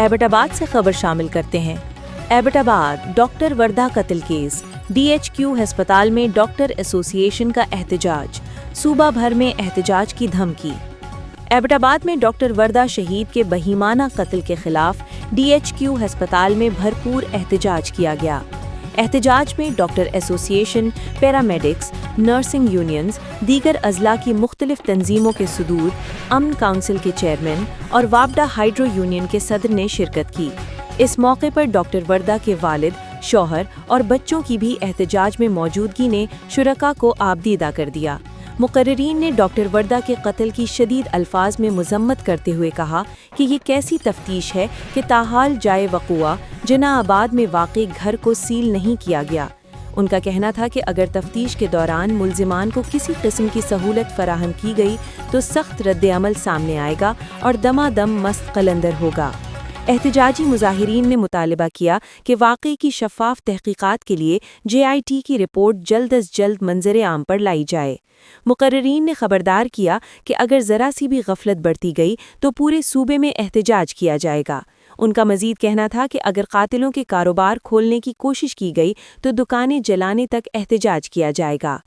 Abbott آباد سے خبر شامل کرتے ہیں۔ ایبٹ آباد ڈاکٹر وردہ قتل کیس، DHQ ہسپتال میں ڈاکٹر ایسوسی ایشن کا احتجاج، صوبہ بھر میں احتجاج کی دھمکی۔ ایبٹ آباد میں ڈاکٹر وردہ شہید کے بہیمانہ قتل کے خلاف DHQ ہسپتال میں بھرپور احتجاج کیا گیا۔ احتجاج میں ڈاکٹر ایسوسی ایشن، پیرامیڈکس، نرسنگ یونینز، دیگر اضلاع کی مختلف تنظیموں کے صدور، امن کونسل کے چیئرمین اور وابڈا ہائیڈرو یونین کے صدر نے شرکت کی۔ اس موقع پر ڈاکٹر وردہ کے والد، شوہر اور بچوں کی بھی احتجاج میں موجودگی نے شرکاء کو آبدیدہ کر دیا۔ مقررین نے ڈاکٹر وردہ کے قتل کی شدید الفاظ میں مذمت کرتے ہوئے کہا کہ یہ کیسی تفتیش ہے کہ تاحال جائے وقوع جناح آباد میں واقع گھر کو سیل نہیں کیا گیا۔ ان کا کہنا تھا کہ اگر تفتیش کے دوران ملزمان کو کسی قسم کی سہولت فراہم کی گئی تو سخت رد عمل سامنے آئے گا اور دمادم مست قلندر ہوگا۔ احتجاجی مظاہرین نے مطالبہ کیا کہ واقعے کی شفاف تحقیقات کے لیے JIT کی رپورٹ جلد از جلد منظر عام پر لائی جائے۔ مقررین نے خبردار کیا کہ اگر ذرا سی بھی غفلت برتی گئی تو پورے صوبے میں احتجاج کیا جائے گا۔ ان کا مزید کہنا تھا کہ اگر قاتلوں کے کاروبار کھولنے کی کوشش کی گئی تو دکانیں جلانے تک احتجاج کیا جائے گا۔